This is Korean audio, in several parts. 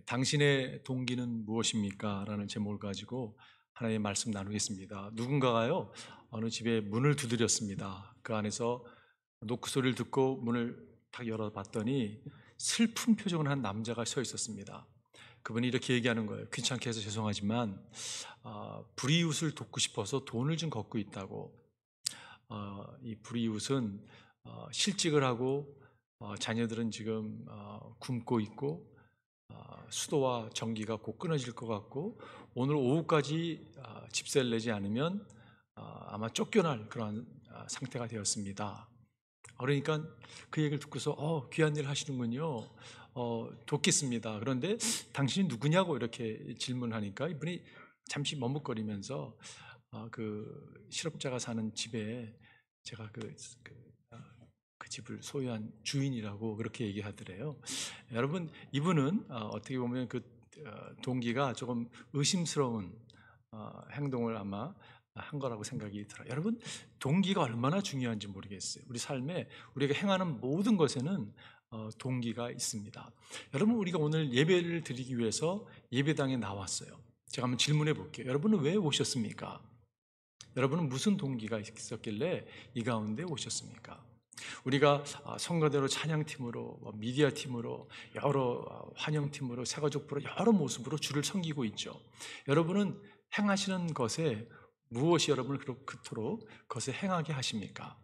당신의 동기는 무엇입니까? 라는 제목을 가지고 하나님의 말씀 나누겠습니다. 누군가가요, 어느 집에 문을 두드렸습니다. 그 안에서 노크 소리를 듣고 문을 딱 열어봤더니 슬픈 표정을 한 남자가 서 있었습니다. 그분이 이렇게 얘기하는 거예요. 귀찮게 해서 죄송하지만 불이웃을 돕고 싶어서 돈을 좀 걷고 있다고. 이 불이웃은 실직을 하고 자녀들은 지금 굶고 있고 수도와 전기가 곧 끊어질 것 같고 오늘 오후까지 집세를 내지 않으면 아마 쫓겨날 그런 상태가 되었습니다. 그러니까 그 얘기를 듣고서 귀한 일 하시는군요. 돕겠습니다. 그런데 당신이 누구냐고 이렇게 질문하니까 이분이 잠시 머뭇거리면서 그 실업자가 사는 집에 제가 그 집을 소유한 주인이라고 그렇게 얘기하더래요. 여러분, 이분은 어떻게 보면 그 동기가 조금 의심스러운 행동을 아마 한 거라고 생각이 들어요. 여러분, 동기가 얼마나 중요한지 모르겠어요. 우리 삶에 우리가 행하는 모든 것에는 동기가 있습니다. 여러분, 우리가 오늘 예배를 드리기 위해서 예배당에 나왔어요. 제가 한번 질문해 볼게요. 여러분은 왜 오셨습니까? 여러분은 무슨 동기가 있었길래 이 가운데 오셨습니까? 우리가 성가대로 찬양팀으로 미디어팀으로 여러 환영팀으로 새가족부로 여러 모습으로 주를 섬기고 있죠. 여러분은 행하시는 것에 무엇이 여러분을 그토록 그것에 행하게 하십니까?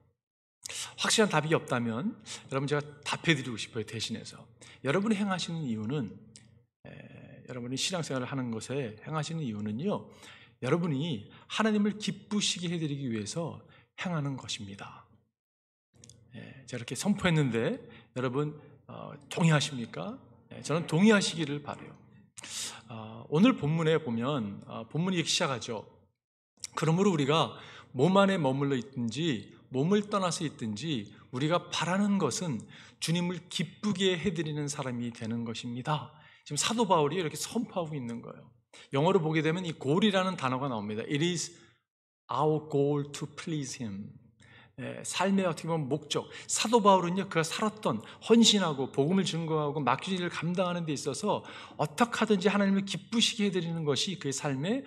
확실한 답이 없다면 여러분 제가 답해드리고 싶어요. 대신해서 여러분이 행하시는 이유는 여러분이 신앙생활을 하는 것에 행하시는 이유는요, 여러분이 하나님을 기쁘시게 해드리기 위해서 행하는 것입니다. 제가 이렇게 선포했는데 여러분 동의하십니까? 저는 동의하시기를 바라요. 오늘 본문에 보면 본문이 이렇게 시작하죠. 그러므로 우리가 몸 안에 머물러 있든지 몸을 떠나서 있든지 우리가 바라는 것은 주님을 기쁘게 해드리는 사람이 되는 것입니다. 지금 사도 바울이 이렇게 선포하고 있는 거예요. 영어로 보게 되면 이 goal이라는 단어가 나옵니다. It is our goal to please him. 삶의 어떻게 보면 목적. 사도 바울은요, 그가 살았던 헌신하고 복음을 증거하고 맡긴 일을 감당하는 데 있어서 어떻게 하든지 하나님을 기쁘시게 해드리는 것이 그의 삶의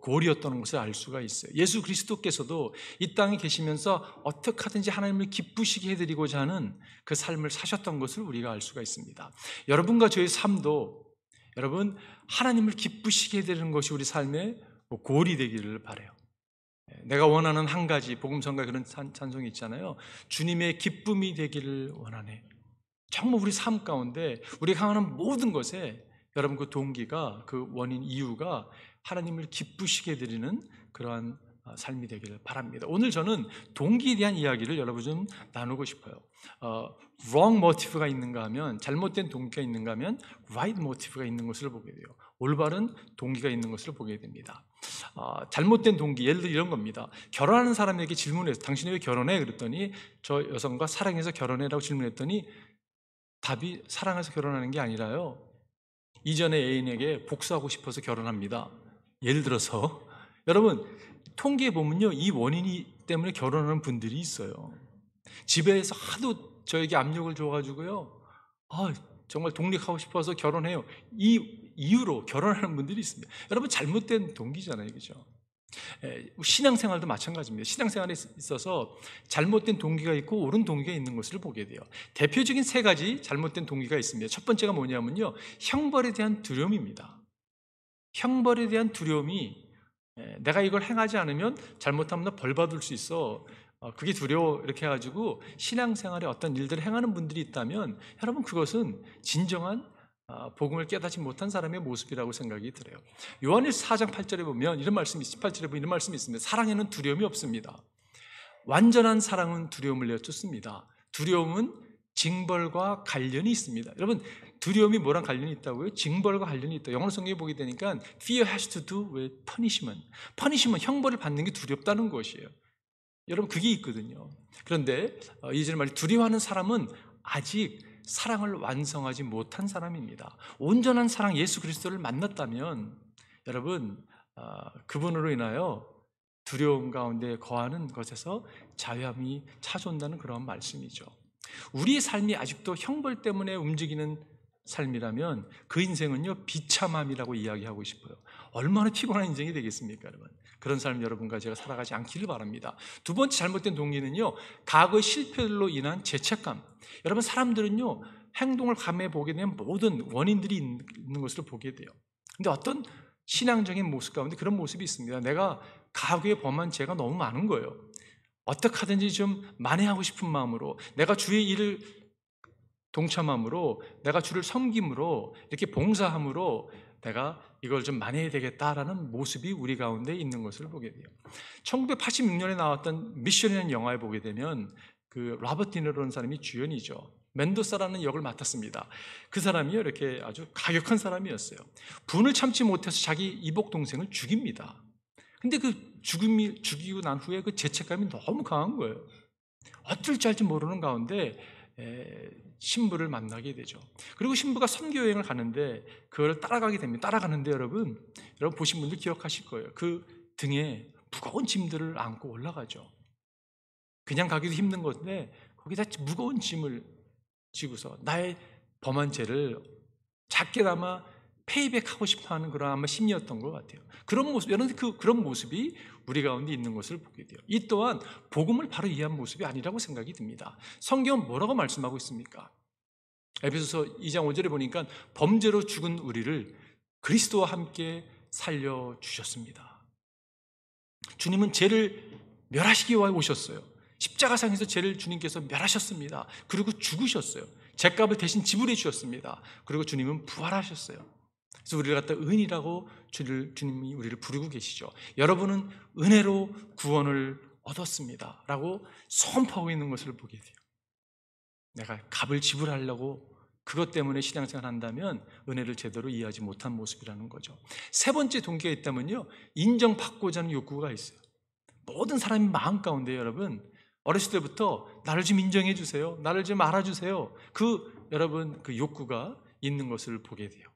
골이었다는 것을 알 수가 있어요. 예수 그리스도께서도 이 땅에 계시면서 어떻게 하든지 하나님을 기쁘시게 해드리고자 하는 그 삶을 사셨던 것을 우리가 알 수가 있습니다. 여러분과 저의 삶도 여러분 하나님을 기쁘시게 해드리는 것이 우리 삶의 골이 되기를 바라요. 내가 원하는 한 가지, 복음성가 그런 찬송이 있잖아요. 주님의 기쁨이 되기를 원하네. 정말 우리 삶 가운데 우리가 향하는 모든 것에 여러분 그 동기가, 그 원인, 이유가 하나님을 기쁘시게 드리는 그러한 삶이 되기를 바랍니다. 오늘 저는 동기에 대한 이야기를 여러분 좀 나누고 싶어요. wrong motive가 있는가 하면, 잘못된 동기가 있는가 하면 right motive가 있는 것을 보게 돼요. 올바른 동기가 있는 것을 보게 됩니다. 잘못된 동기, 예를 들어 이런 겁니다. 결혼하는 사람에게 질문해서 당신이 왜 결혼해? 그랬더니 저 여성과 사랑해서 결혼해라고 질문했더니 답이 사랑해서 결혼하는 게 아니라요, 이전의 애인에게 복수하고 싶어서 결혼합니다. 예를 들어서 여러분 통계에 보면요, 이 원인이 때문에 결혼하는 분들이 있어요. 집에서 하도 저에게 압력을 줘가지고요, 정말 독립하고 싶어서 결혼해요, 이 이유로 결혼하는 분들이 있습니다. 여러분 잘못된 동기잖아요, 그죠? 신앙생활도 마찬가지입니다. 신앙생활에 있어서 잘못된 동기가 있고 옳은 동기가 있는 것을 보게 돼요. 대표적인 세 가지 잘못된 동기가 있습니다. 첫 번째가 뭐냐면요, 형벌에 대한 두려움입니다. 형벌에 대한 두려움이, 내가 이걸 행하지 않으면 잘못하면 나 벌 받을 수 있어, 그게 두려워, 이렇게 해가지고 신앙생활에 어떤 일들을 행하는 분들이 있다면 여러분 그것은 진정한 복음을 깨닫지 못한 사람의 모습이라고 생각이 들어요. 요한일서 4장 8절에 보면 이런 말씀이, 18절에 보면 이런 말씀이 있습니다. 사랑에는 두려움이 없습니다. 완전한 사랑은 두려움을 내쫓습니다. 두려움은 징벌과 관련이 있습니다. 여러분 두려움이 뭐랑 관련이 있다고요? 징벌과 관련이 있다. 영어 성경에 보게 되니까 fear has to do with punishment. punishment, 형벌을 받는 게 두렵다는 것이에요. 여러분 그게 있거든요. 그런데 이제 말이 두려워하는 사람은 아직 사랑을 완성하지 못한 사람입니다. 온전한 사랑 예수 그리스도를 만났다면 여러분 그분으로 인하여 두려움 가운데 거하는 것에서 자유함이 찾아온다는 그런 말씀이죠. 우리의 삶이 아직도 형벌 때문에 움직이는 삶이라면 그 인생은요 비참함이라고 이야기하고 싶어요. 얼마나 피곤한 인생이 되겠습니까, 여러분? 그런 삶 여러분과 제가 살아가지 않기를 바랍니다. 두 번째 잘못된 동기는요, 과거의 실패로 인한 죄책감. 여러분, 사람들은요 행동을 감해 보게 되면 모든 원인들이 있는 것으로 보게 돼요. 근데 어떤 신앙적인 모습 가운데 그런 모습이 있습니다. 내가 과거에 범한 죄가 너무 많은 거예요. 어떻게 하든지 좀 만회하고 싶은 마음으로, 내가 주의 일을 동참함으로, 내가 주를 섬김으로, 이렇게 봉사함으로 내가 이걸 좀 만회해야 되겠다라는 모습이 우리 가운데 있는 것을 보게 돼요. 1986년에 나왔던 미션이라는 영화에 보게 되면 그 로버트 디니로라는 사람이 주연이죠. 멘도사라는 역을 맡았습니다. 그 사람이 이렇게 아주 가격한 사람이었어요. 분을 참지 못해서 자기 이복 동생을 죽입니다. 근데 그 죽이고 난 후에 그 죄책감이 너무 강한 거예요. 어쩔 줄 알지 모르는 가운데 신부를 만나게 되죠. 그리고 신부가 선교 여행을 가는데 그걸 따라가게 됩니다. 따라가는데 여러분 보신 분들 기억하실 거예요. 그 등에 무거운 짐들을 안고 올라가죠. 그냥 가기도 힘든 건데 거기다 무거운 짐을 지고서 나의 범한 죄를 작게나마 페이백하고 싶어하는 그런 아마 심리였던 것 같아요. 그런 모습, 여러분 그런 모습이 우리 가운데 있는 것을 보게 돼요. 이 또한 복음을 바로 이해한 모습이 아니라고 생각이 듭니다. 성경은 뭐라고 말씀하고 있습니까? 에베소서 2장 5절에 보니까 범죄로 죽은 우리를 그리스도와 함께 살려주셨습니다. 주님은 죄를 멸하시기 위해 오셨어요. 십자가상에서 죄를 주님께서 멸하셨습니다. 그리고 죽으셨어요. 죄값을 대신 지불해 주셨습니다. 그리고 주님은 부활하셨어요. 그래서 우리를 갖다 은이라고 주님이 우리를 부르고 계시죠. 여러분은 은혜로 구원을 얻었습니다 라고 선포하고 있는 것을 보게 돼요. 내가 값을 지불하려고 그것 때문에 신앙생활을 한다면 은혜를 제대로 이해하지 못한 모습이라는 거죠. 세 번째 동기가 있다면요, 인정받고자 하는 욕구가 있어요. 모든 사람의 마음 가운데 여러분 어렸을 때부터 나를 좀 인정해 주세요, 나를 좀 알아주세요, 여러분 그 욕구가 있는 것을 보게 돼요.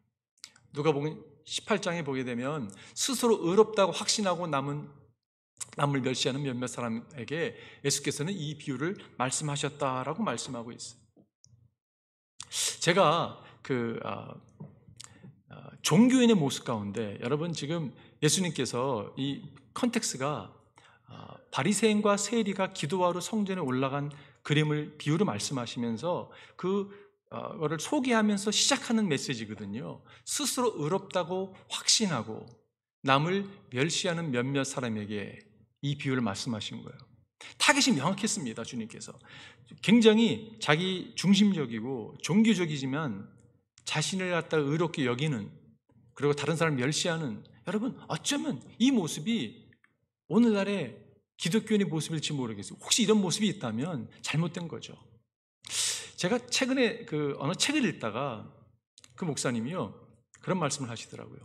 누가복음 18장에 보게 되면 스스로 의롭다고 확신하고 남을 멸시하는 몇몇 사람에게 예수께서는 이 비유를 말씀하셨다라고 말씀하고 있어요. 제가 종교인의 모습 가운데 여러분 지금 예수님께서 이 컨텍스가 바리새인과 세리가 기도하러 성전에 올라간 그림을 비유로 말씀하시면서 그거를 소개하면서 시작하는 메시지거든요. 스스로 의롭다고 확신하고 남을 멸시하는 몇몇 사람에게 이 비유를 말씀하신 거예요. 타겟이 명확했습니다. 주님께서 굉장히 자기 중심적이고 종교적이지만 자신을 갖다 의롭게 여기는, 그리고 다른 사람을 멸시하는, 여러분 어쩌면 이 모습이 오늘날의 기독교인의 모습일지 모르겠어요. 혹시 이런 모습이 있다면 잘못된 거죠. 제가 최근에 어느 책을 읽다가 그 목사님이요 그런 말씀을 하시더라고요.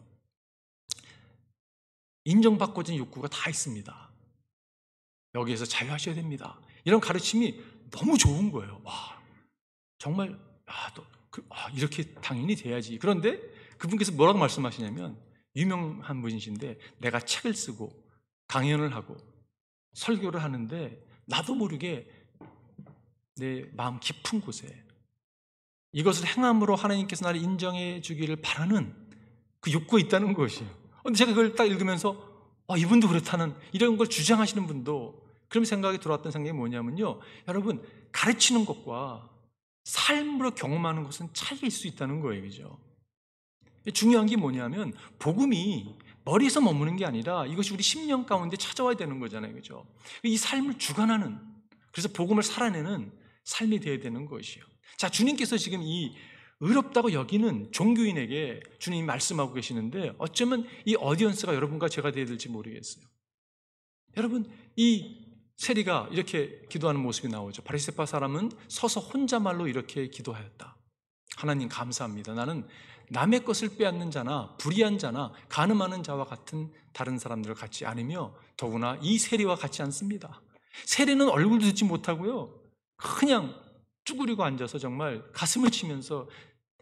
인정받고자 하는 욕구가 다 있습니다. 여기에서 자유하셔야 됩니다. 이런 가르침이 너무 좋은 거예요. 와, 정말 이렇게 당연히 돼야지. 그런데 그분께서 뭐라고 말씀하시냐면, 유명한 분이신데 내가 책을 쓰고 강연을 하고 설교를 하는데 나도 모르게 내 마음 깊은 곳에 이것을 행함으로 하나님께서 나를 인정해 주기를 바라는 그 욕구가 있다는 것이에요. 근데 제가 그걸 딱 읽으면서 이분도 그렇다는, 이런 걸 주장하시는 분도 그런 생각이 들어왔던 생각이 뭐냐면요, 여러분 가르치는 것과 삶으로 경험하는 것은 차이가 있을 수 있다는 거예요. 그죠? 중요한 게 뭐냐면 복음이 머리에서 머무는 게 아니라 이것이 우리 심령 가운데 찾아와야 되는 거잖아요. 그죠? 이 삶을 주관하는, 그래서 복음을 살아내는 삶이 되어야 되는 것이요. 자, 주님께서 지금 이 의롭다고 여기는 종교인에게 주님이 말씀하고 계시는데 어쩌면 이 어디언스가 여러분과 제가 되어야 될지 모르겠어요. 여러분, 이 세리가 이렇게 기도하는 모습이 나오죠. 바리새파 사람은 서서 혼자말로 이렇게 기도하였다. 하나님 감사합니다. 나는 남의 것을 빼앗는 자나 불의한 자나 간음하는 자와 같은 다른 사람들을 같지 않으며 더구나 이 세리와 같지 않습니다. 세리는 얼굴도 듣지 못하고요, 그냥 쭈그리고 앉아서 정말 가슴을 치면서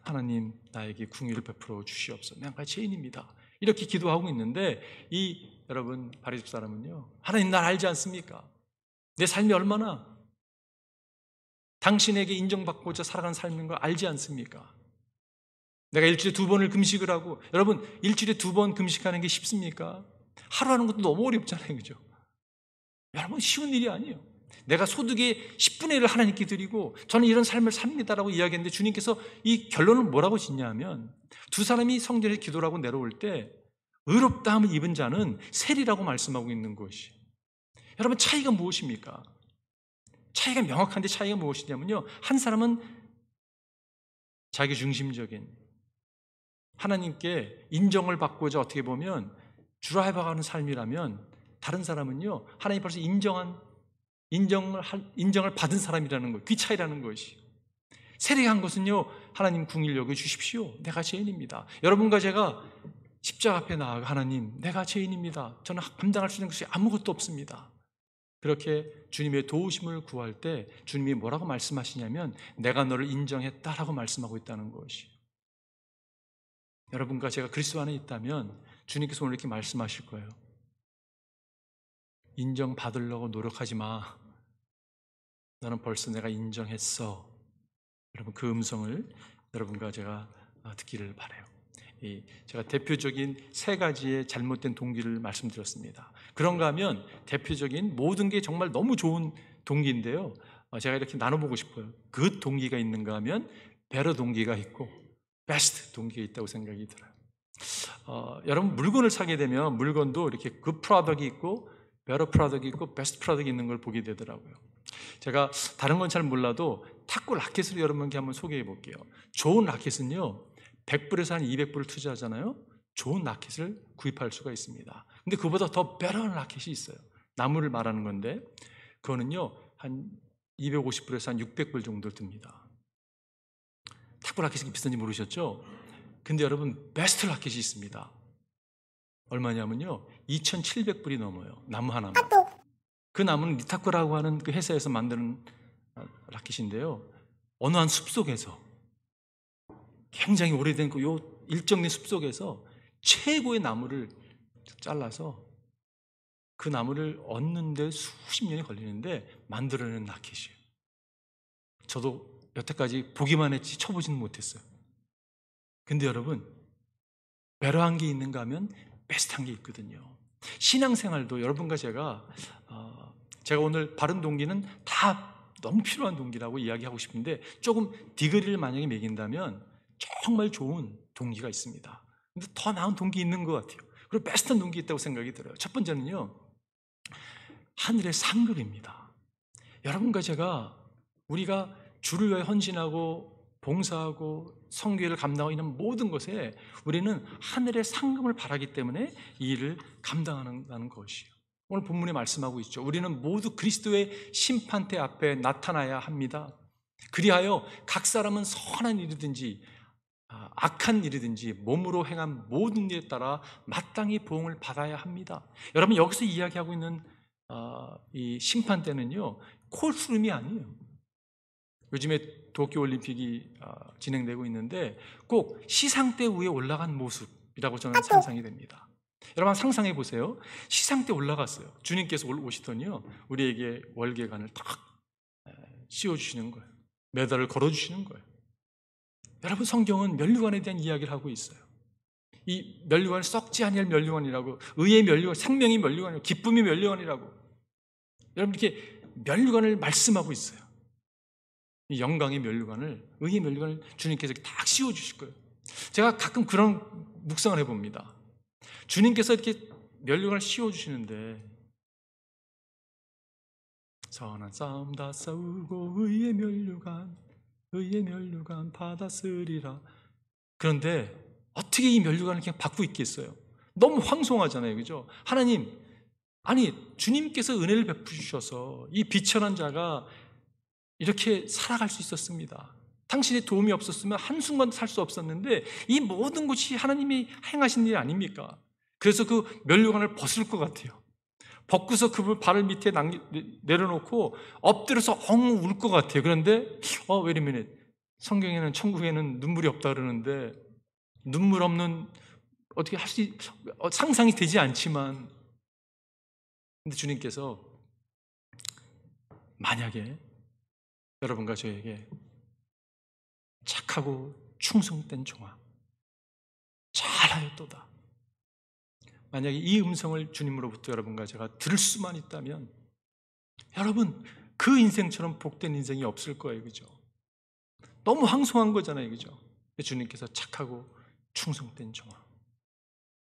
하나님 나에게 궁유를 베풀어 주시옵소서, 내가 죄인입니다, 이렇게 기도하고 있는데 이 여러분 바리새파 사람은요, 하나님 날 알지 않습니까? 내 삶이 얼마나 당신에게 인정받고자 살아가는 삶인 걸 알지 않습니까? 내가 일주일에 2번을 금식을 하고, 여러분 일주일에 2번 금식하는 게 쉽습니까? 하루 하는 것도 너무 어렵잖아요, 그죠? 여러분 쉬운 일이 아니에요. 내가 소득의 10분의 1을 하나님께 드리고 저는 이런 삶을 삽니다라고 이야기했는데, 주님께서 이 결론을 뭐라고 짓냐면, 두 사람이 성전에 기도를 하고 내려올 때 의롭다함을 입은 자는 셀이라고 말씀하고 있는 것이. 여러분 차이가 무엇입니까? 차이가 명확한데, 차이가 무엇이냐면요, 한 사람은 자기 중심적인, 하나님께 인정을 받고자 어떻게 보면 주라해봐가는 삶이라면, 다른 사람은요 하나님 벌써 인정을 받은 사람이라는 것, 그 차이라는 것이. 세례한 것은요, 하나님 궁일 여겨 주십시오, 내가 죄인입니다. 여러분과 제가 십자가 앞에 나아가, 하나님 내가 죄인입니다, 저는 감당할 수 있는 것이 아무것도 없습니다, 그렇게 주님의 도우심을 구할 때 주님이 뭐라고 말씀하시냐면, 내가 너를 인정했다라고 말씀하고 있다는 것이. 여러분과 제가 그리스도 안에 있다면 주님께서 오늘 이렇게 말씀하실 거예요. 인정받으려고 노력하지 마, 너는 벌써 내가 인정했어. 여러분 그 음성을 여러분과 제가 듣기를 바라요. 제가 대표적인 3가지의 잘못된 동기를 말씀드렸습니다. 그런가 하면 대표적인 모든 게 정말 너무 좋은 동기인데요, 제가 이렇게 나눠보고 싶어요. 그 동기가 있는가 하면 베러 동기가 있고 베스트 동기가 있다고 생각이 들어요. 여러분 물건을 사게 되면 물건도 이렇게 굿 프로덕이 있고 베러 프로덕이 있고 베스트 프로덕이 있는 걸 보게 되더라고요. 제가 다른 건 잘 몰라도 탁구 라켓을 여러분께 한번 소개해 볼게요. 좋은 라켓은요 100불에서 한 200불을 투자하잖아요. 좋은 라켓을 구입할 수가 있습니다. 근데 그보다 더 베러한 라켓이 있어요. 나무를 말하는 건데 그거는요 한 250불에서 한 600불 정도 듭니다. 탁구 라켓이 비싼지 모르셨죠? 근데 여러분 베스트 라켓이 있습니다. 얼마냐면요 2,700불이 넘어요, 나무 하나만. 그 나무는 리타코라고 하는 그 회사에서 만드는 라켓인데요, 어느 한 숲속에서, 굉장히 오래된 그 일정된 숲속에서 최고의 나무를 잘라서 그 나무를 얻는데 수십 년이 걸리는데 만들어낸 라켓이에요. 저도 여태까지 보기만 했지 쳐보지는 못했어요. 근데 여러분 베러한 게 있는가 하면 베스트한 게 있거든요. 신앙생활도 여러분과 제가 오늘 바른 동기는 다 너무 필요한 동기라고 이야기하고 싶은데, 조금 디그리를 만약에 매긴다면 정말 좋은 동기가 있습니다. 근데 더 나은 동기 있는 것 같아요. 그리고 베스트한 동기 있다고 생각이 들어요. 첫 번째는요 하늘의 상급입니다. 여러분과 제가, 우리가 주를 위해 헌신하고 봉사하고 성교회를 감당하고 있는 모든 것에 우리는 하늘의 상급을 바라기 때문에 이 일을 감당하는 것이에요. 오늘 본문에 말씀하고 있죠. 우리는 모두 그리스도의 심판대 앞에 나타나야 합니다. 그리하여 각 사람은 선한 일이든지 악한 일이든지 몸으로 행한 모든 일에 따라 마땅히 보응을 받아야 합니다. 여러분 여기서 이야기하고 있는 이 심판대는요 콜스룸이 아니에요. 요즘에 도쿄올림픽이 진행되고 있는데 꼭 시상대 위에 올라간 모습이라고 저는 상상이 됩니다. 여러분 상상해 보세요. 시상대 올라갔어요. 주님께서 오시더니요 우리에게 월계관을 딱 씌워주시는 거예요. 메달을 걸어주시는 거예요. 여러분 성경은 면류관에 대한 이야기를 하고 있어요. 이 면류관을 썩지 아니할 면류관이라고, 의의 면류관, 생명이 면류관이라고, 기쁨이 면류관이라고, 여러분 이렇게 면류관을 말씀하고 있어요. 이 영광의 면류관을, 의의 면류관을 주님께서 딱 씌워주실 거예요. 제가 가끔 그런 묵상을 해봅니다. 주님께서 이렇게 면류관을 씌워주시는데, 선한 싸움 다 싸우고 의의 면류관 받았으리라. 그런데 어떻게 이 면류관을 그냥 받고 있겠어요? 너무 황송하잖아요, 그죠? 하나님, 아니 주님께서 은혜를 베푸셔서 이 비천한 자가 이렇게 살아갈 수 있었습니다. 당신의 도움이 없었으면 한순간 살 수 없었는데 이 모든 것이 하나님이 행하신 일 아닙니까? 그래서 그 면류관을 벗을 것 같아요. 벗고서 그 발을 밑에 내려놓고 엎드려서 엉 울 것 같아요. 그런데 wait a minute. 성경에는 천국에는 눈물이 없다 그러는데, 눈물 없는, 어떻게 할 수 상상이 되지 않지만, 근데 주님께서 만약에 여러분과 저에게 착하고 충성된 종아, 잘하였도다. 만약에 이 음성을 주님으로부터 여러분과 제가 들을 수만 있다면 여러분 그 인생처럼 복된 인생이 없을 거예요. 그죠? 너무 황송한 거잖아요. 그죠? 주님께서 착하고 충성된 종아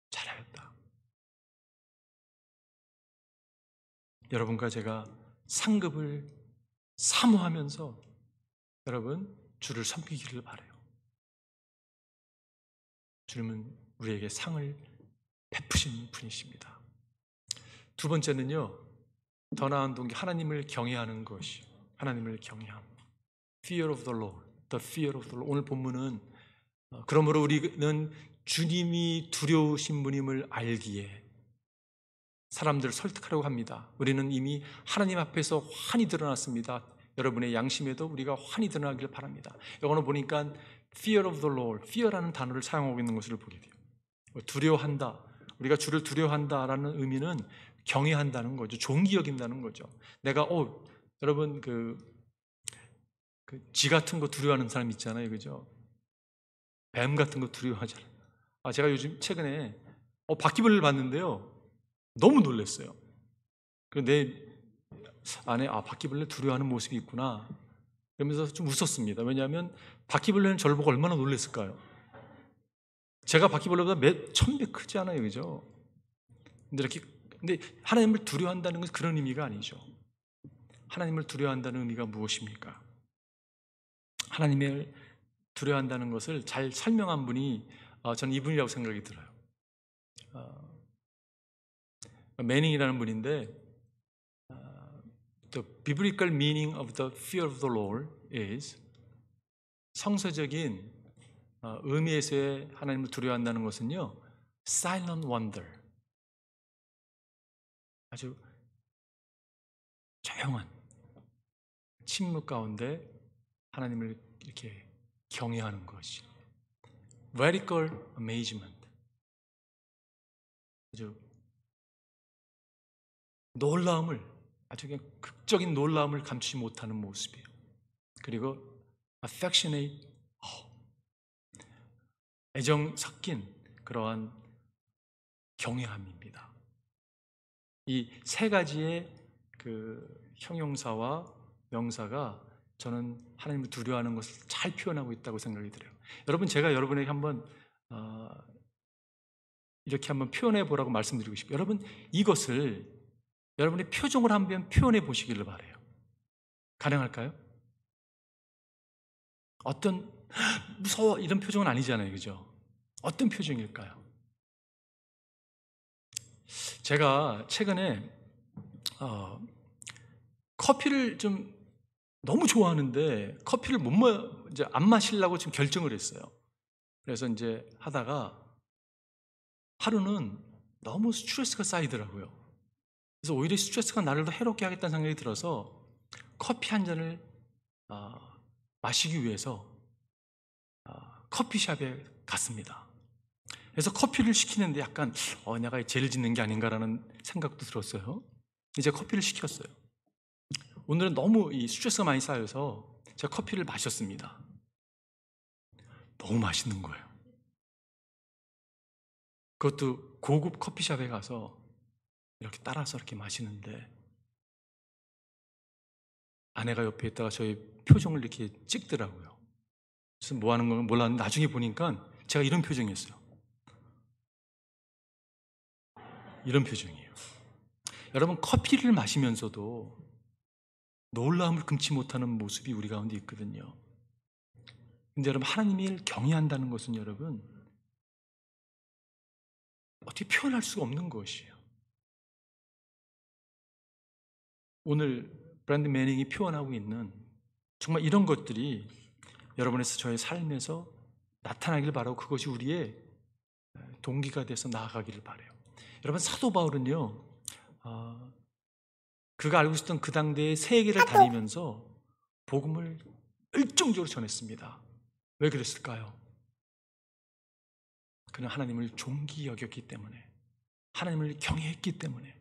잘하였다. 여러분과 제가 상급을 사모하면서 여러분 주를 섬기기를 바라요. 주님은 우리에게 상을 베푸신 분이십니다. 두 번째는요, 더 나은 동기 하나님을 경외하는 것이 하나님을 경외함. Fear of the Lord, the fear of the Lord. 오늘 본문은 그러므로 우리는 주님이 두려우신 분임을 알기에 사람들을 설득하려고 합니다. 우리는 이미 하나님 앞에서 환히 드러났습니다. 여러분의 양심에도 우리가 환히 드러나기를 바랍니다. 영어로 보니까 fear of the Lord, fear라는 단어를 사용하고 있는 것을 보게 돼요. 두려워한다. 우리가 주를 두려워한다라는 의미는 경외한다는 거죠. 존귀 여긴다는 거죠. 내가 여러분 쥐 같은 거 두려워하는 사람 있잖아요, 그죠? 뱀 같은 거 두려워하잖아요. 제가 요즘 최근에 바퀴벌레를 봤는데요, 너무 놀랐어요. 내 안에 바퀴벌레 두려워하는 모습이 있구나. 그러면서 좀 웃었습니다. 왜냐하면 바퀴벌레는 저를 보고 얼마나 놀랐을까요? 제가 바퀴벌레보다 몇 천 배 크지 않아요, 그죠? 근데 하나님을 두려워한다는 것은 그런 의미가 아니죠. 하나님을 두려워한다는 의미가 무엇입니까? 하나님을 두려워한다는 것을 잘 설명한 분이 저는 이분이라고 생각이 들어요. 매닝이라는 분인데 The biblical meaning of the fear of the Lord is 성서적인 의미에서의 하나님을 두려워한다는 것은요, silent wonder, 아주 조용한 침묵 가운데 하나님을 이렇게 경외하는 것이 radical amazement, 아주 놀라움을, 아주 그냥 극적인 놀라움을 감추지 못하는 모습이에요. 그리고 affectionate, 애정 섞인 그러한 경외함입니다. 이 세 가지의 형용사와 명사가 저는 하나님을 두려워하는 것을 잘 표현하고 있다고 생각이 들어요. 여러분, 제가 여러분에게 한번 이렇게 한번 표현해 보라고 말씀드리고 싶어요. 여러분, 이것을 여러분의 표정으로 한번 표현해 보시기를 바라요. 가능할까요? 어떤 무서워 이런 표정은 아니잖아요, 그죠? 어떤 표정일까요? 제가 최근에 커피를 좀 너무 좋아하는데 커피를 이제 안 마시려고 지금 결정을 했어요. 그래서 이제 하다가 하루는 너무 스트레스가 쌓이더라고요. 그래서 오히려 스트레스가 나를 더 해롭게 하겠다는 생각이 들어서 커피 한 잔을 마시기 위해서 커피숍에 갔습니다. 그래서 커피를 시키는데 약간 내가 죄를 짓는 게 아닌가라는 생각도 들었어요. 이제 커피를 시켰어요. 오늘은 너무 이 스트레스가 많이 쌓여서 제가 커피를 마셨습니다. 너무 맛있는 거예요. 그것도 고급 커피숍에 가서 이렇게 따라서 이렇게 마시는데 아내가 옆에 있다가 저의 표정을 이렇게 찍더라고요. 그래서 뭐 하는 건 몰랐는데 나중에 보니까 제가 이런 표정이었어요. 이런 표정이에요. 여러분, 커피를 마시면서도 놀라움을 금치 못하는 모습이 우리 가운데 있거든요. 근데 여러분, 하나님을 경외한다는 것은 여러분 어떻게 표현할 수가 없는 것이에요. 오늘 브랜드 매닝이 표현하고 있는 정말 이런 것들이 여러분에서 저의 삶에서 나타나길 바라고 그것이 우리의 동기가 돼서 나아가기를 바라요. 여러분, 사도 바울은요, 그가 알고 있었던 그 당대의 세계를 다니면서 복음을 열정적으로 전했습니다. 왜 그랬을까요? 그는 하나님을 존귀 여겼기 때문에, 하나님을 경외했기 때문에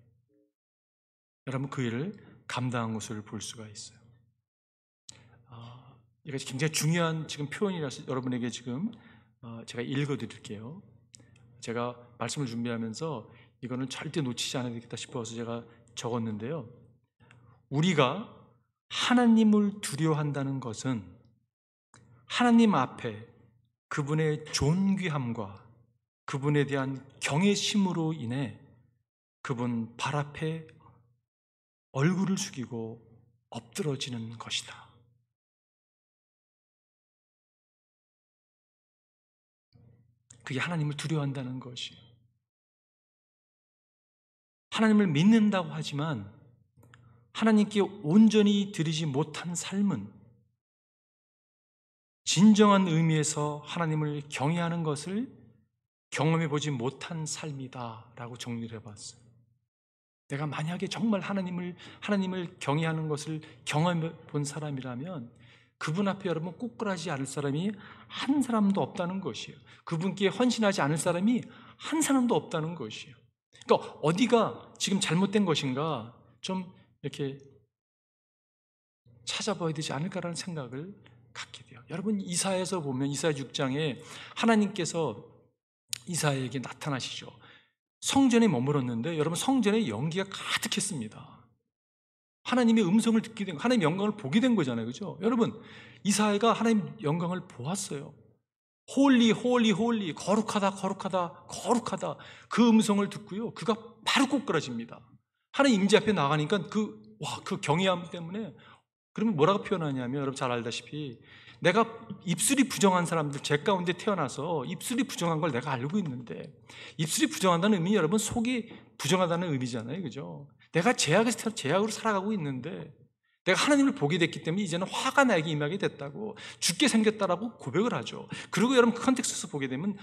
여러분 그 일을 감당한 것을 볼 수가 있어요. 이것이 굉장히 중요한 지금 표현이라서 여러분에게 지금 제가 읽어드릴게요. 제가 말씀을 준비하면서 이거는 절대 놓치지 않아야 되겠다 싶어서 제가 적었는데요. 우리가 하나님을 두려워한다는 것은 하나님 앞에 그분의 존귀함과 그분에 대한 경외심으로 인해 그분 발 앞에 얼굴을 숙이고 엎드러지는 것이다. 그게 하나님을 두려워한다는 것이에요. 하나님을 믿는다고 하지만 하나님께 온전히 드리지 못한 삶은 진정한 의미에서 하나님을 경외하는 것을 경험해 보지 못한 삶이다 라고 정리를 해봤어요. 내가 만약에 정말 하나님을 경외하는 것을 경험해 본 사람이라면 그분 앞에 여러분 꿇꾸라지 않을 사람이 한 사람도 없다는 것이에요. 그분께 헌신하지 않을 사람이 한 사람도 없다는 것이에요. 그러니까 어디가 지금 잘못된 것인가 좀 이렇게 찾아봐야 되지 않을까라는 생각을 갖게 돼요. 여러분 이사야에서 보면 이사야 6장에 하나님께서 이사야에게 나타나시죠. 성전에 머물었는데 여러분 성전에 연기가 가득했습니다. 하나님의 음성을 듣게 된, 하나님의 영광을 보게 된 거잖아요. 그죠? 여러분 이사야가 하나님의 영광을 보았어요. 홀리 홀리 홀리, 거룩하다 거룩하다 거룩하다, 그 음성을 듣고요 그가 바로 꼬꾸라집니다. 하나님 임재 앞에 나가니까 그 경외함 때문에. 그러면 뭐라고 표현하냐면 여러분 잘 알다시피 내가 입술이 부정한 사람들 제 가운데 태어나서 입술이 부정한 걸 내가 알고 있는데, 입술이 부정한다는 의미 여러분 속이 부정하다는 의미잖아요. 그죠? 내가 죄악에서 태어나 죄악으로 살아가고 있는데 내가 하나님을 보게 됐기 때문에 이제는 화가 나에게 임하게 됐다고, 죽게 생겼다라고 고백을 하죠. 그리고 여러분 그 컨텍스트에서 보게 되면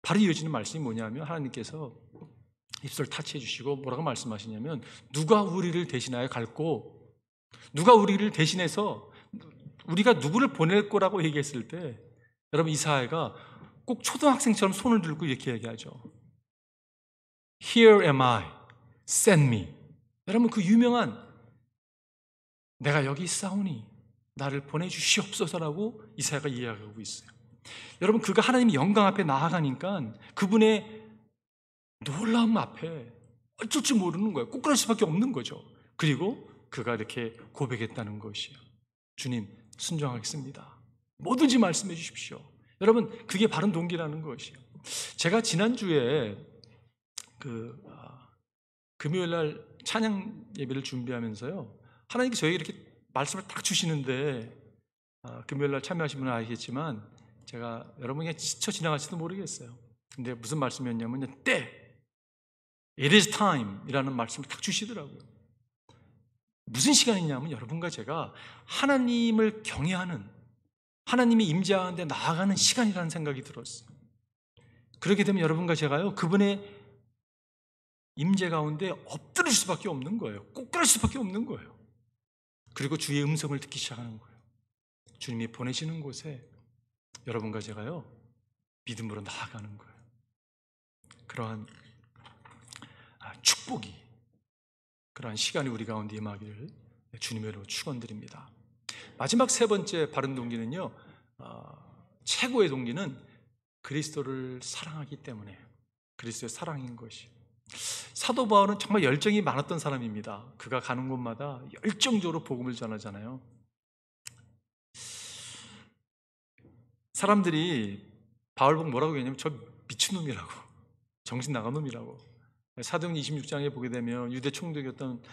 바로 이어지는 말씀이 뭐냐면 하나님께서 입술을 타치해 주시고 뭐라고 말씀하시냐면 누가 우리를 대신하여 갈고, 누가 우리를 대신해서 우리가 누구를 보낼 거라고 얘기했을 때 여러분 이사야가 꼭 초등학생처럼 손을 들고 이렇게 얘기하죠. Here am I, send me. 여러분 그 유명한 내가 여기 있사오니 나를 보내주시옵소서라고 이사야가 이야기하고 있어요. 여러분 그가 하나님의 영광 앞에 나아가니까 그분의 놀라움 앞에 어쩔 줄 모르는 거예요. 꼬꾸랄 수밖에 없는 거죠. 그리고 그가 이렇게 고백했다는 것이에요. 주님 순종하겠습니다. 뭐든지 말씀해 주십시오. 여러분 그게 바른 동기라는 것이에요. 제가 지난주에 금요일 날 찬양 예배를 준비하면서요 하나님께서 저에게 이렇게 말씀을 딱 주시는데 금요일 날 참여하신 분은 아시겠지만 제가 여러분이 지쳐 지나갈지도 모르겠어요. 근데 무슨 말씀이었냐면 때, It is time 이라는 말씀을 딱 주시더라고요. 무슨 시간이냐면 여러분과 제가 하나님을 경외하는, 하나님이 임재하는데 나아가는 시간이라는 생각이 들었어요. 그렇게 되면 여러분과 제가요 그분의 임재 가운데 엎드릴 수밖에 없는 거예요. 꼬꾸랄 수밖에 없는 거예요. 그리고 주의 음성을 듣기 시작하는 거예요. 주님이 보내시는 곳에 여러분과 제가요 믿음으로 나아가는 거예요. 그러한 축복이, 그러한 시간이 우리 가운데 임하기를 주님의 이름으로 축원드립니다. 마지막 세 번째 바른 동기는요 최고의 동기는 그리스도를 사랑하기 때문에, 그리스도의 사랑인 것이. 사도 바울은 정말 열정이 많았던 사람입니다. 그가 가는 곳마다 열정적으로 복음을 전하잖아요. 사람들이 바울 보고 뭐라고 얘기하냐면 저 미친놈이라고, 정신 나간 놈이라고. 사도행전 26장에 보게 되면 유대 총독이었던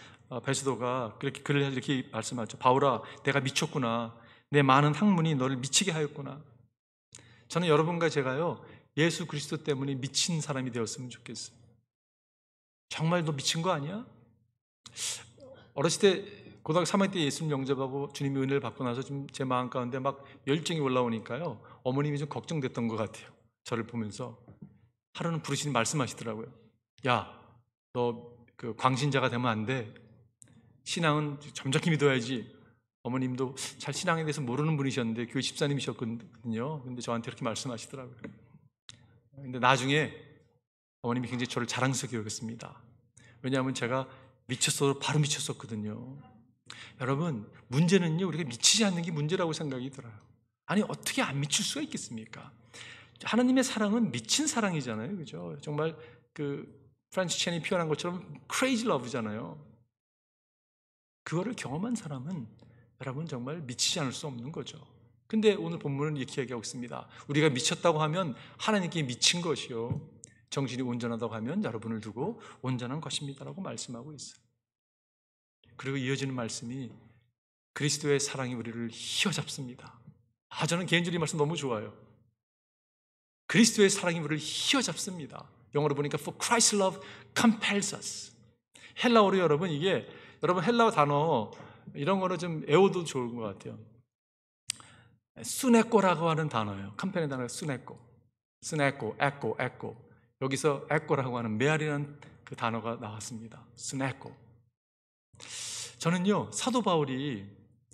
베스도가 그렇게 글을 이렇게 말씀하죠. 바울아 내가 미쳤구나. 내 많은 학문이 너를 미치게 하였구나. 저는 여러분과 제가요 예수 그리스도 때문에 미친 사람이 되었으면 좋겠어요. 정말 너 미친 거 아니야? 어렸을 때 고등학교 3학년 때 예수님 영접하고 주님의 은혜를 받고 나서 좀 제 마음 가운데 막 열정이 올라오니까요 어머님이 좀 걱정됐던 것 같아요. 저를 보면서 하루는 부르시니 말씀하시더라고요. 야, 너 그 광신자가 되면 안 돼. 신앙은 점잖게 믿어야지. 어머님도 잘 신앙에 대해서 모르는 분이셨는데 교회 집사님이셨거든요. 근데 저한테 이렇게 말씀하시더라고요. 근데 나중에 어머님이 굉장히 저를 자랑스럽게 여겼습니다. 왜냐하면 제가 미쳤어도 바로 미쳤었거든요. 여러분 문제는요 우리가 미치지 않는 게 문제라고 생각이 들어요. 아니 어떻게 안 미칠 수가 있겠습니까? 하나님의 사랑은 미친 사랑이잖아요, 그죠? 정말 그 프란치 첸이 표현한 것처럼 crazy love잖아요. 그거를 경험한 사람은 여러분 정말 미치지 않을 수 없는 거죠. 근데 오늘 본문은 이렇게 얘기하고 있습니다. 우리가 미쳤다고 하면 하나님께 미친 것이요, 정신이 온전하다고 하면 여러분을 두고 온전한 것입니다라고 말씀하고 있어요. 그리고 이어지는 말씀이 그리스도의 사랑이 우리를 휘어잡습니다. 저는 개인적으로 이 말씀 너무 좋아요. 그리스도의 사랑이 우리를 휘어잡습니다. 영어로 보니까 For Christ's love compels us. 헬라어로 여러분, 이게 여러분 헬라어 단어 이런 거는 좀 외워도 좋은 것 같아요. 수네꼬라고 하는 단어예요. 컴펠의 단어가 수네꼬, 에꼬. 여기서 에꼬라고 하는 메아리라는 그 단어가 나왔습니다. 수네꼬. 저는요, 사도 바울이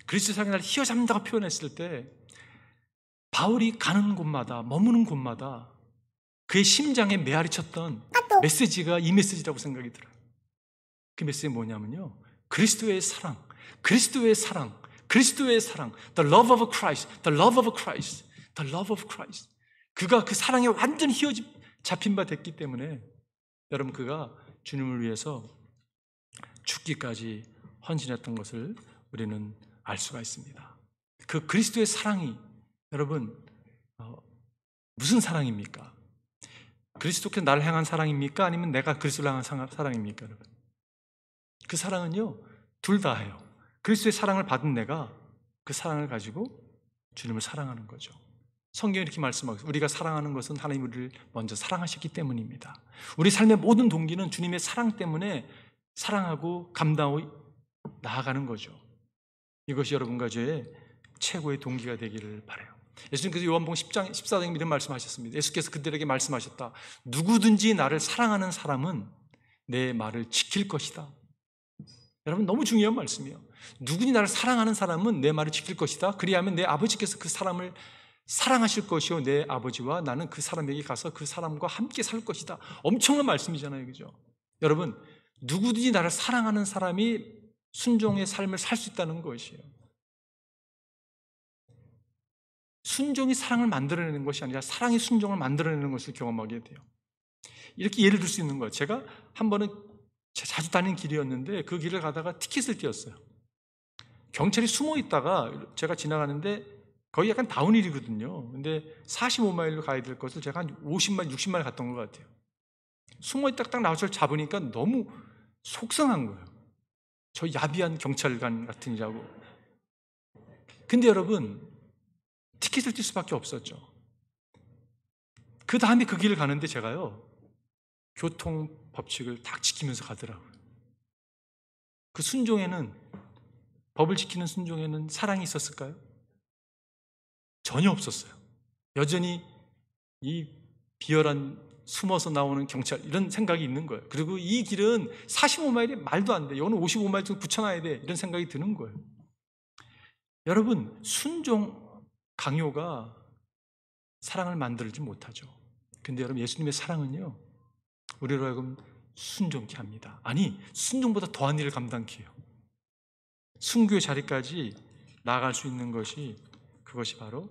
그리스도 사랑이 나를 휘어잡는다고 표현했을 때 바울이 가는 곳마다, 머무는 곳마다 그의 심장에 메아리 쳤던 메시지가 이 메시지라고 생각이 들어요. 그 메시지가 뭐냐면요, 그리스도의 사랑, The love of Christ, the love of Christ, the love of Christ. 그가 그 사랑에 완전히 휘어잡힌 바 됐기 때문에 여러분, 그가 주님을 위해서 죽기까지 헌신했던 것을 우리는 알 수가 있습니다. 그 그리스도의 사랑이 여러분 무슨 사랑입니까? 그리스도께서 나를 향한 사랑입니까? 아니면 내가 그리스도를 향한 사랑입니까? 여러분, 그 사랑은요, 둘 다예요. 그리스도의 사랑을 받은 내가 그 사랑을 가지고 주님을 사랑하는 거죠. 성경이 이렇게 말씀하고 있어요. 우리가 사랑하는 것은 하나님 우리를 먼저 사랑하셨기 때문입니다. 우리 삶의 모든 동기는 주님의 사랑 때문에 사랑하고 감당하고 나아가는 거죠. 이것이 여러분과 저의 최고의 동기가 되기를 바라요. 예수님께서 요한복음 10장 14장에 이런 말씀하셨습니다. 예수께서 그들에게 말씀하셨다. 누구든지 나를 사랑하는 사람은 내 말을 지킬 것이다. 여러분, 너무 중요한 말씀이에요. 누구든지 나를 사랑하는 사람은 내 말을 지킬 것이다. 그리하면 내 아버지께서 그 사람을 사랑하실 것이요, 내 아버지와 나는 그 사람에게 가서 그 사람과 함께 살 것이다. 엄청난 말씀이잖아요, 그죠? 여러분, 누구든지 나를 사랑하는 사람이 순종의 삶을 살 수 있다는 것이에요. 순종이 사랑을 만들어내는 것이 아니라 사랑이 순종을 만들어내는 것을 경험하게 돼요. 이렇게 예를 들 수 있는 거예요. 제가 한 번은 자주 다니는 길이었는데 그 길을 가다가 티켓을 띄었어요. 경찰이 숨어 있다가 제가 지나가는데 거의 약간 다운힐이거든요. 근데 45마일로 가야 될 것을 제가 한 50마일, 60마일 갔던 것 같아요. 숨어 있다가 딱 나와서 잡으니까 너무 속상한 거예요. 저 야비한 경찰관 같으니라고. 근데 여러분, 티켓을 뛸 수밖에 없었죠. 그 다음에 그 길을 가는데 제가요, 교통 법칙을 딱 지키면서 가더라고요. 그 순종에는, 법을 지키는 순종에는 사랑이 있었을까요? 전혀 없었어요. 여전히 이 비열한 숨어서 나오는 경찰, 이런 생각이 있는 거예요. 그리고 이 길은 45마일이 말도 안 돼. 이거는 55마일 정도 붙여놔야 돼. 이런 생각이 드는 거예요. 여러분, 순종 강요가 사랑을 만들지 못하죠. 근데 여러분, 예수님의 사랑은요, 우리로 하여금 순종케 합니다. 아니, 순종보다 더한 일을 감당케 해요. 순교의 자리까지 나아갈 수 있는 것이, 그것이 바로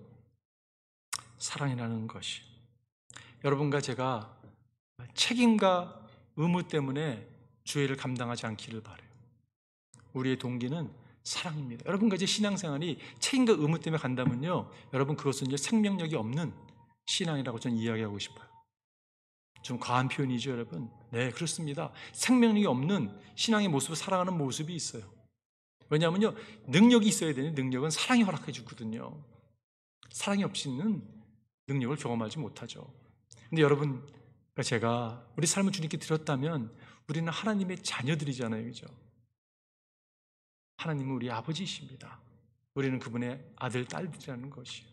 사랑이라는 것이. 여러분과 제가 책임과 의무 때문에 주의를 감당하지 않기를 바라요. 우리의 동기는 사랑입니다. 여러분과 제 신앙생활이 책임과 의무 때문에 간다면요, 여러분, 그것은 이제 생명력이 없는 신앙이라고 저는 이야기하고 싶어요. 좀 과한 표현이죠, 여러분. 네, 그렇습니다. 생명력이 없는 신앙의 모습을 살아가는 모습이 있어요. 왜냐하면요, 능력이 있어야 되는, 능력은 사랑이 허락해 주거든요. 사랑이 없이는 능력을 경험하지 못하죠. 근데 여러분, 제가 우리 삶을 주님께 드렸다면 우리는 하나님의 자녀들이잖아요, 그죠? 하나님은 우리 아버지이십니다. 우리는 그분의 아들, 딸들이라는 것이에요.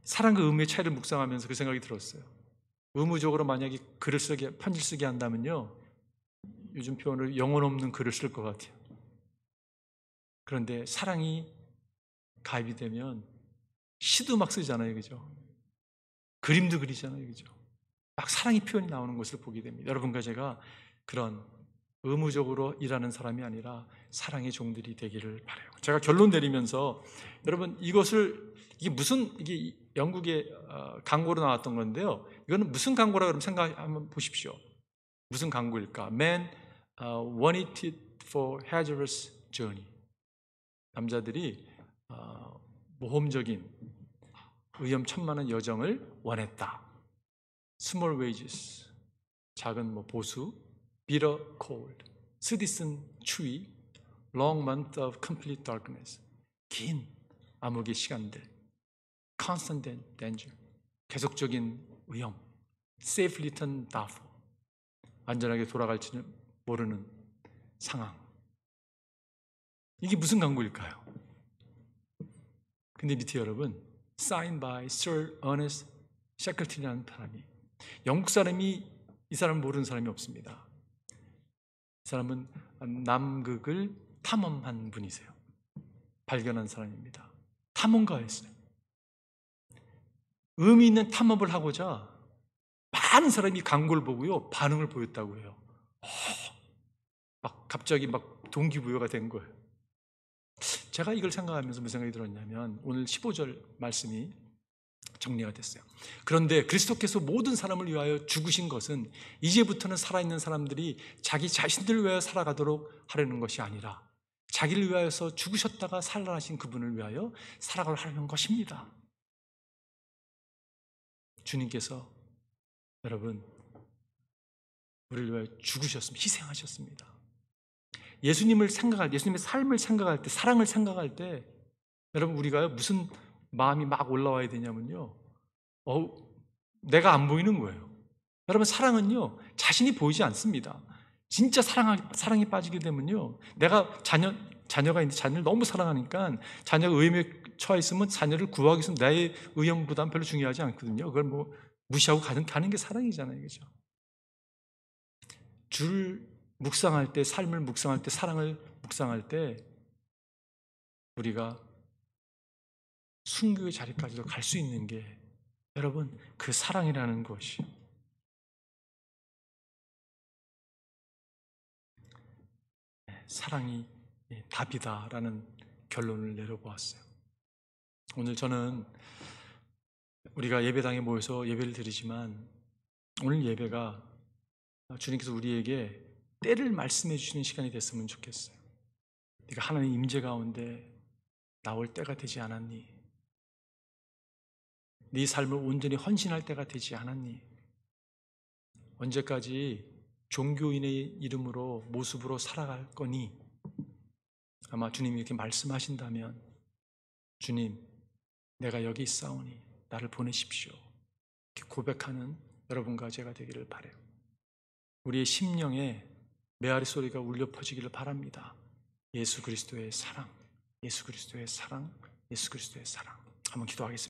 사랑과 의무의 차이를 묵상하면서 그 생각이 들었어요. 의무적으로 만약에 글을 쓰게, 편지를 쓰게 한다면요, 요즘 표현으로 영혼 없는 글을 쓸 것 같아요. 그런데 사랑이 가입이 되면 시도 막 쓰잖아요, 그죠? 그림도 그리잖아요, 그죠? 막 사랑의 표현이 나오는 것을 보게 됩니다. 여러분과 제가 그런 의무적으로 일하는 사람이 아니라 사랑의 종들이 되기를 바라요. 제가 결론 내리면서 여러분 이게 영국의 광고로 나왔던 건데요. 이거는 무슨 광고라 그러면 생각 한번 보십시오. 무슨 광고일까? Man wanted for hazardous journey. 남자들이 모험적인 위험천만한 여정을 원했다. Small wages, 작은 보수, bitter cold, 쓰디쓴 추위, long month of complete darkness, 긴 암흑의 시간들, constant danger, 계속적인 위험, safely turned doubtful, 안전하게 돌아갈지는 모르는 상황. 이게 무슨 광고일까요? 근데 밑에 여러분, signed by Sir Ernest Shackleton이라는 사람이, 영국 사람이 이 사람을 모르는 사람이 없습니다. 이 사람은 남극을 탐험한 분이세요. 발견한 사람입니다. 탐험가였어요. 의미 있는 탐험을 하고자 많은 사람이 광고를 보고요, 반응을 보였다고 해요. 막 갑자기 막 동기부여가 된 거예요. 제가 이걸 생각하면서 무슨 생각이 들었냐면 오늘 15절 말씀이 정리가 됐어요. 그런데 그리스도께서 모든 사람을 위하여 죽으신 것은 이제부터는 살아있는 사람들이 자기 자신들을 위하여 살아가도록 하려는 것이 아니라 자기를 위하여서 죽으셨다가 살아나신 그분을 위하여 살아가려는 것입니다. 주님께서 여러분 우리를 위하여 죽으셨습니다. 희생하셨습니다. 예수님의 삶을 생각할 때, 사랑을 생각할 때 여러분 우리가 무슨 마음이 막 올라와야 되냐면요, 내가 안 보이는 거예요. 여러분 사랑은요 자신이 보이지 않습니다. 진짜 사랑에 빠지게 되면요, 내가 자녀가 있는데 자녀를 너무 사랑하니까 자녀가 의무에 처해 있으면 자녀를 구하기 위해서 나의 의무 부담 별로 중요하지 않거든요. 그걸 무시하고 가는 게 사랑이잖아요, 그죠? 주를 묵상할 때, 삶을 묵상할 때, 사랑을 묵상할 때 우리가 순교의 자리까지도 갈 수 있는 게 여러분 그 사랑이라는 것이 사랑이 답이다라는 결론을 내려보았어요. 오늘 저는 우리가 예배당에 모여서 예배를 드리지만 오늘 예배가 주님께서 우리에게 때를 말씀해 주시는 시간이 됐으면 좋겠어요. 네가 하나님의 임재 가운데 나올 때가 되지 않았니? 네 삶을 온전히 헌신할 때가 되지 않았니? 언제까지 종교인의 이름으로 모습으로 살아갈 거니? 아마 주님이 이렇게 말씀하신다면 주님 내가 여기 있사오니 나를 보내십시오 이렇게 고백하는 여러분과 제가 되기를 바라요. 우리의 심령에 메아리 소리가 울려 퍼지기를 바랍니다. 예수 그리스도의 사랑, 예수 그리스도의 사랑, 예수 그리스도의 사랑. 한번 기도하겠습니다.